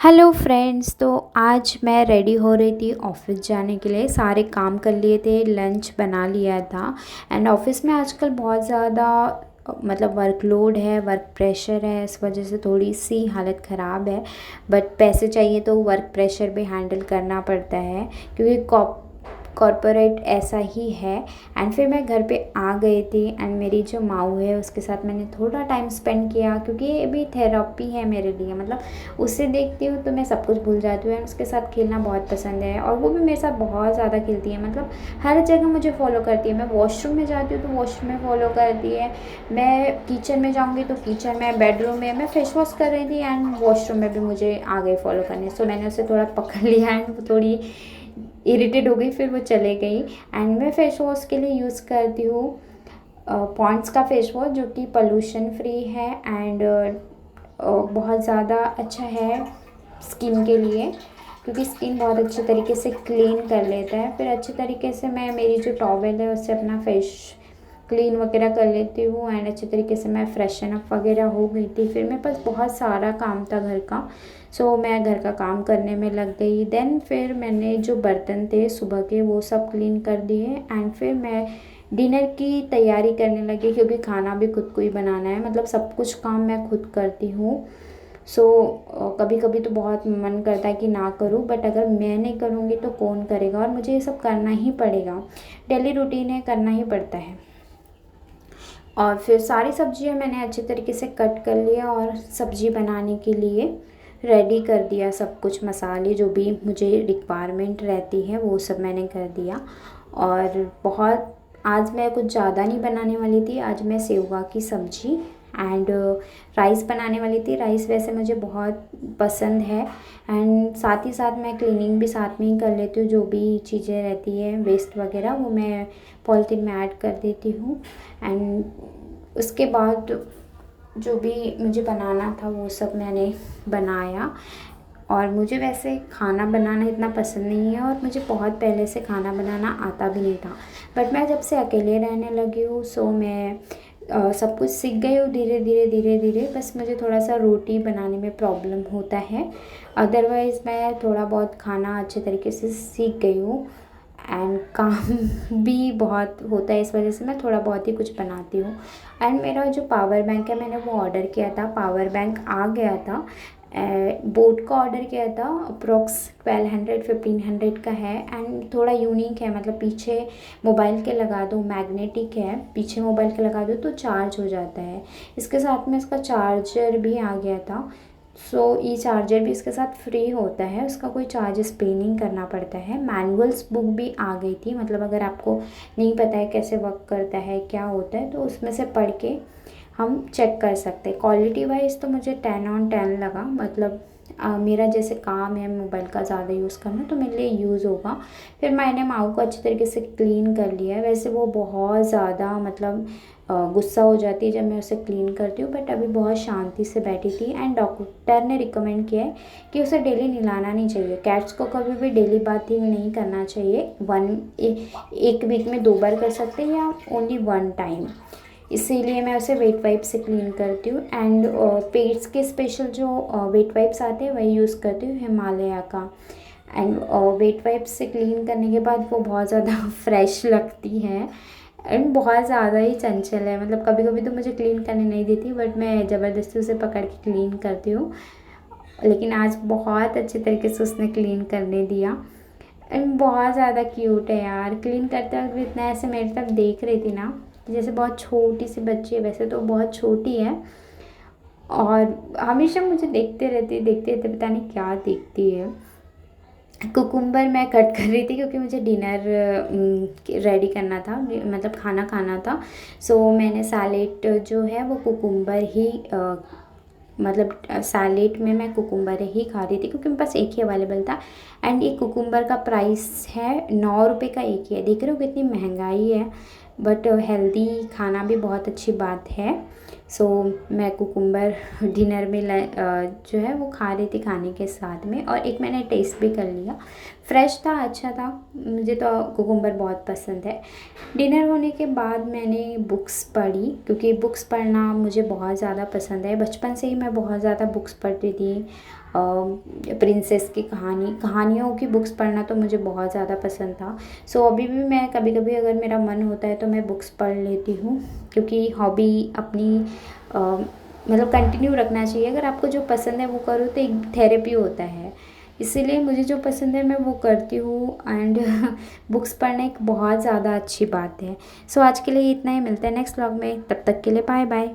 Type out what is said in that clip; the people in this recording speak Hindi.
Hello friends. तो आज मैं रेडी हो रही थी ऑफ़िस जाने के लिए। सारे काम कर लिए थे, लंच बना लिया था। एंड ऑफ़िस में आजकल बहुत ज़्यादा मतलब वर्कलोड है, वर्क प्रेशर है। इस वजह से थोड़ी सी हालत ख़राब है। बट पैसे चाहिए तो वर्क प्रेशर भी हैंडल करना पड़ता है, क्योंकि कॉर्पोरेट ऐसा ही है। एंड फिर मैं घर पे आ गई थी एंड मेरी जो माऊ है उसके साथ मैंने थोड़ा टाइम स्पेंड किया, क्योंकि ये भी थेरेपी है मेरे लिए। मतलब उसे देखती हूँ तो मैं सब कुछ भूल जाती हूँ एंड उसके साथ खेलना बहुत पसंद है, और वो भी मेरे साथ बहुत ज़्यादा खेलती है। मतलब हर जगह मुझे फॉलो करती है। मैं वॉशरूम में जाती हूँ तो वॉशरूम में फॉलो करती है, मैं किचन में जाऊँगी तो किचन में, बेडरूम में मैं फेस वॉश कर रही थी एंड वॉशरूम में भी मुझे आ गई फॉलो करने। सो मैंने उसे थोड़ा पकड़ लिया एंड वो थोड़ी इरिटेट हो गई, फिर वो चले गई। एंड मैं फेस वॉश के लिए यूज़ करती हूँ पॉन्ड्स का फेस वॉश, जो कि पोल्यूशन फ्री है एंड बहुत ज़्यादा अच्छा है स्किन के लिए, क्योंकि स्किन बहुत अच्छे तरीके से क्लीन कर लेता है। फिर अच्छे तरीके से मैं मेरी जो टॉवेल है उससे अपना फेस क्लीन वगैरह कर लेती हूँ एंड अच्छे तरीके से मैं फ्रेशन अप वगैरह हो गई थी। फिर मेरे पास बहुत सारा काम था घर का, सो मैं घर का काम करने में लग गई। देन फिर मैंने जो बर्तन थे सुबह के वो सब क्लीन कर दिए एंड फिर मैं डिनर की तैयारी करने लगी, क्योंकि खाना भी खुद को ही बनाना है। मतलब सब कुछ काम मैं खुद करती हूँ। कभी कभी तो बहुत मन करता है कि ना करूँ, बट अगर मैं नहीं करूँगी तो कौन करेगा, और मुझे ये सब करना ही पड़ेगा। डेली रूटीन है, करना ही पड़ता है। और फिर सारी सब्जियां मैंने अच्छे तरीके से कट कर लिया और सब्जी बनाने के लिए रेडी कर दिया। सब कुछ मसाले जो भी मुझे रिक्वायरमेंट रहती है वो सब मैंने कर दिया। और बहुत आज मैं कुछ ज़्यादा नहीं बनाने वाली थी। आज मैं सेवगा की सब्जी एंड राइस बनाने वाली थी। राइस वैसे मुझे बहुत पसंद है एंड साथ ही साथ मैं क्लीनिंग भी साथ में ही कर लेती हूँ। जो भी चीज़ें रहती है वेस्ट वगैरह वो मैं पॉलिथीन में ऐड कर देती हूँ। एंड उसके बाद जो भी मुझे बनाना था वो सब मैंने बनाया। और मुझे वैसे खाना बनाना इतना पसंद नहीं है और मुझे बहुत पहले से खाना बनाना आता भी नहीं था। बट मैं जब से अकेले रहने लगी हूँ सो मैं सब कुछ सीख गई हूँ धीरे धीरे धीरे धीरे। बस मुझे थोड़ा सा रोटी बनाने में प्रॉब्लम होता है, अदरवाइज़ मैं थोड़ा बहुत खाना अच्छे तरीके से सीख गई हूँ। एंड काम भी बहुत होता है, इस वजह से मैं थोड़ा बहुत ही कुछ बनाती हूँ। एंड मेरा जो पावर बैंक है मैंने वो ऑर्डर किया था, पावर बैंक आ गया था। बोट का ऑर्डर किया था, अप्रोक्स 1200-1500 का है एंड थोड़ा यूनिक है। मतलब पीछे मोबाइल के लगा दो, मैग्नेटिक है, पीछे मोबाइल के लगा दो तो चार्ज हो जाता है। इसके साथ में इसका चार्जर भी आ गया था। ई चार्जर भी इसके साथ फ्री होता है, उसका कोई चार्जेस पे नहीं करना पड़ता है। मैनुअल्स बुक भी आ गई थी। मतलब अगर आपको नहीं पता है कैसे वर्क करता है क्या होता है तो उसमें से पढ़ के हम चेक कर सकते हैं। क्वालिटी वाइज तो मुझे 10/10 लगा। मतलब मेरा जैसे काम है मोबाइल का ज़्यादा यूज़ करना तो मेरे लिए यूज़ होगा। फिर मैंने माऊ को अच्छी तरीके से क्लीन कर लिया है। वैसे वो बहुत ज़्यादा मतलब गुस्सा हो जाती है जब मैं उसे क्लीन करती हूँ, बट अभी बहुत शांति से बैठी थी। एंड डॉक्टर ने रिकमेंड किया है कि उसे डेली नहलाना नहीं चाहिए। कैट्स को कभी भी डेली बाथिंग नहीं करना चाहिए। एक वीक में 2 बार कर सकते हैं या ओनली 1 टाइम। इसीलिए मैं उसे वेट वाइप से क्लीन करती हूँ। एंड पेट्स के स्पेशल जो वेट वाइप्स आते हैं वही यूज़ करती हूँ, हिमालय का। एंड वेट वाइप से क्लीन करने के बाद वो बहुत ज़्यादा फ्रेश लगती है एंड बहुत ज़्यादा ही चंचल है। मतलब कभी कभी तो मुझे क्लीन करने नहीं देती, बट मैं ज़बरदस्ती उसे पकड़ के क्लीन करती हूँ। लेकिन आज बहुत अच्छे तरीके से उसने क्लीन करने दिया एंड बहुत ज़्यादा क्यूट है यार। क्लीन करते वक्त भी इतना ऐसे मेरी तरफ देख रही थी ना कि जैसे बहुत छोटी सी बच्ची है। वैसे तो बहुत छोटी है और हमेशा मुझे देखते रहते पता नहीं क्या देखती है। कुकुम्बर मैं कट कर रही थी क्योंकि मुझे डिनर रेडी करना था, मतलब खाना खाना था। मैंने सैलेड जो है वो कुकुम्बर ही मतलब सैलेड में मैं कुकुम्बर ही खा रही थी क्योंकि मेरे पास एक ही अवेलेबल था। एंड ये कुकुम्बर का प्राइस है 9 रुपये का एक ही है। देख रहे हो कितनी महंगाई है, बट हेल्दी खाना भी बहुत अच्छी बात है। मैं कुकुम्बर डिनर में जो है वो खा रही थी खाने के साथ में, और एक मैंने टेस्ट भी कर लिया। फ्रेश था, अच्छा था। मुझे तो कुकुम्बर बहुत पसंद है। डिनर होने के बाद मैंने बुक्स पढ़ी, क्योंकि बुक्स पढ़ना मुझे बहुत ज़्यादा पसंद है। बचपन से ही मैं बहुत ज़्यादा बुक्स पढ़ती थी। प्रिंसेस की कहानियों की बुक्स पढ़ना तो मुझे बहुत ज़्यादा पसंद था। सो अभी भी मैं कभी कभी अगर मेरा मन होता है तो मैं बुक्स पढ़ लेती हूँ, क्योंकि हॉबी अपनी मतलब कंटिन्यू रखना चाहिए। अगर आपको जो पसंद है वो करो तो एक थेरेपी होता है, इसीलिए मुझे जो पसंद है मैं वो करती हूँ। एंड बुक्स पढ़ना एक बहुत ज़्यादा अच्छी बात है। सो आज के लिए इतना ही, मिलते हैं नेक्स्ट व्लॉग में, तब तक के लिए बाय बाय।